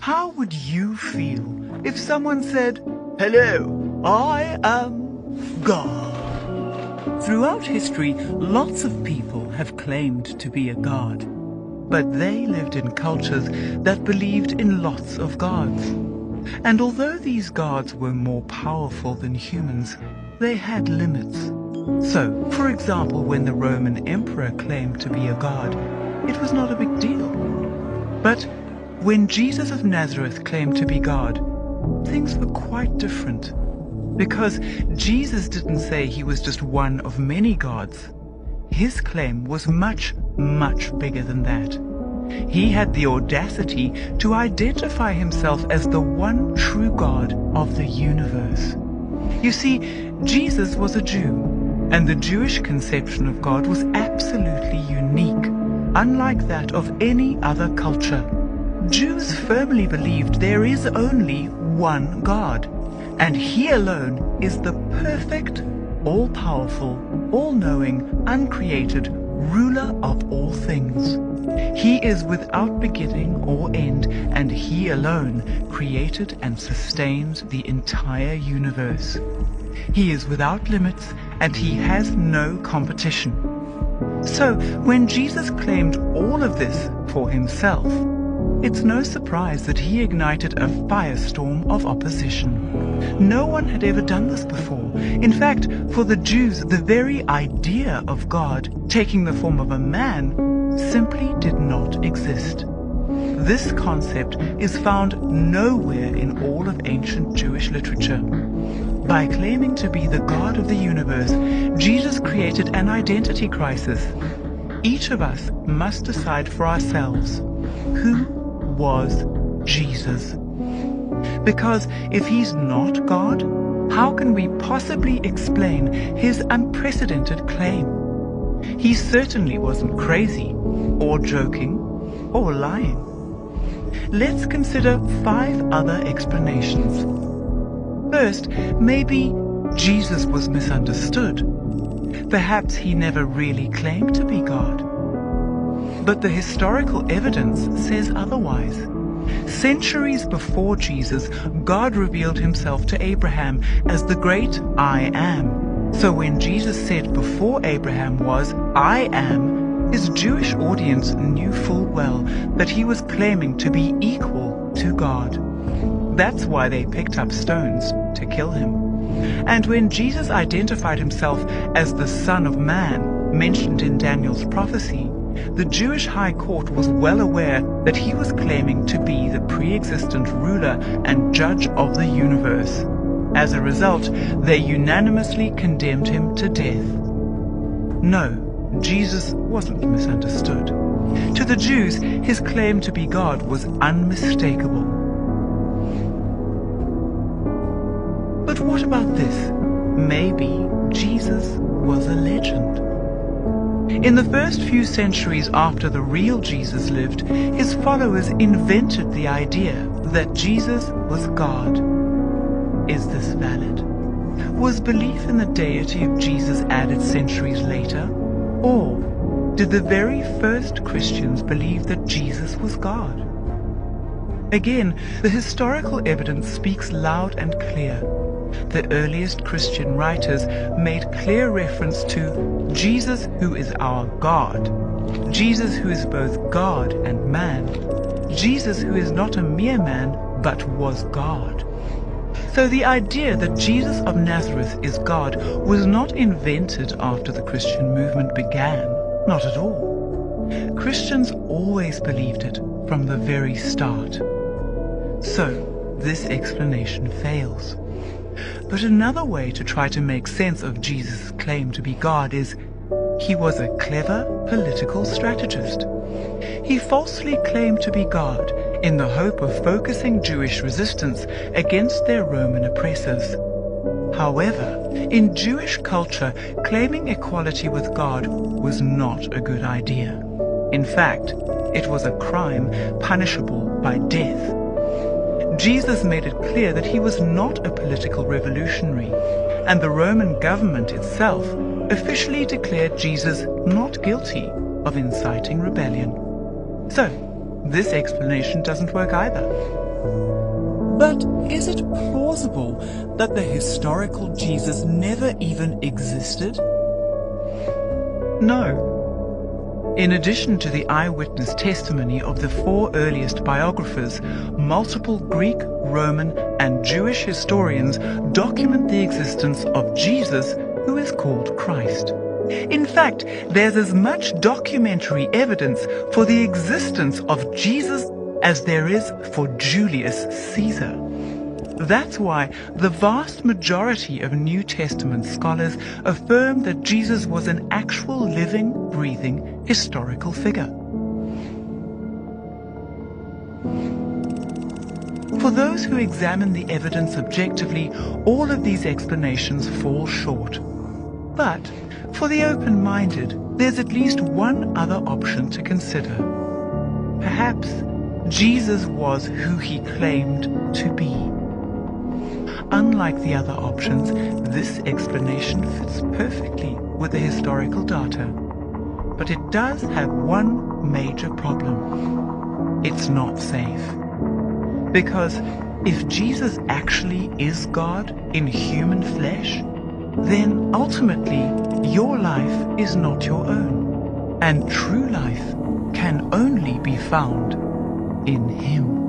How would you feel if someone said, "Hello, I am God"? Throughout history, lots of people have claimed to be a god, but they lived in cultures that believed in lots of gods. And although these gods were more powerful than humans, they had limits. So, for example, when the Roman emperor claimed to be a god, it was not a big deal. But when Jesus of Nazareth claimed to be God, things were quite different. Because Jesus didn't say he was just one of many gods. His claim was much, much bigger than that. He had the audacity to identify himself as the one true God of the universe. You see, Jesus was a Jew, and the Jewish conception of God was absolutely unique, unlike that of any other culture. Jews firmly believed there is only one God, and He alone is the perfect, all-powerful, all-knowing, uncreated ruler of all things. He is without beginning or end, and He alone created and sustains the entire universe. He is without limits, and He has no competition. So, when Jesus claimed all of this for Himself, it's no surprise that He ignited a firestorm of opposition. No one had ever done this before. In fact, for the Jews, the very idea of God taking the form of a man simply did not exist. This concept is found nowhere in all of ancient Jewish literature. By claiming to be the God of the universe, Jesus created an identity crisis. Each of us must decide for ourselves, who was Jesus? Because if He's not God, how can we possibly explain His unprecedented claim? He certainly wasn't crazy, or joking, or lying. Let's consider 5 other explanations. First, maybe Jesus was misunderstood. Perhaps He never really claimed to be God. But the historical evidence says otherwise. Centuries before Jesus, God revealed Himself to Abraham as the great I Am. So when Jesus said before Abraham was, "I am," His Jewish audience knew full well that He was claiming to be equal to God. That's why they picked up stones to kill Him. And when Jesus identified Himself as the Son of Man, mentioned in Daniel's prophecy, the Jewish High Court was well aware that He was claiming to be the pre-existent ruler and judge of the universe. As a result, they unanimously condemned Him to death. No, Jesus wasn't misunderstood. To the Jews, His claim to be God was unmistakable. But what about this? Maybe Jesus was a legend. In the first few centuries after the real Jesus lived, His followers invented the idea that Jesus was God. Is this valid? Was belief in the deity of Jesus added centuries later? Or did the very first Christians believe that Jesus was God? Again, the historical evidence speaks loud and clear. The earliest Christian writers made clear reference to Jesus who is our God, Jesus who is both God and man, Jesus who is not a mere man but was God. So the idea that Jesus of Nazareth is God was not invented after the Christian movement began, not at all. Christians always believed it from the very start. So this explanation fails. But another way to try to make sense of Jesus' claim to be God is He was a clever political strategist. He falsely claimed to be God in the hope of focusing Jewish resistance against their Roman oppressors. However, in Jewish culture, claiming equality with God was not a good idea. In fact, it was a crime punishable by death. Jesus made it clear that He was not a political revolutionary, and the Roman government itself officially declared Jesus not guilty of inciting rebellion. So, this explanation doesn't work either. But is it plausible that the historical Jesus never even existed? No. In addition to the eyewitness testimony of the 4 earliest biographers, multiple Greek, Roman, and Jewish historians document the existence of Jesus, who is called Christ. In fact, there's as much documentary evidence for the existence of Jesus as there is for Julius Caesar. That's why the vast majority of New Testament scholars affirm that Jesus was an actual living, breathing, historical figure. For those who examine the evidence objectively, all of these explanations fall short. But for the open-minded, there's at least one other option to consider. Perhaps Jesus was who he claimed to be. Unlike the other options, this explanation fits perfectly with the historical data. But it does have one major problem. It's not safe. Because if Jesus actually is God in human flesh, then ultimately your life is not your own, and true life can only be found in Him.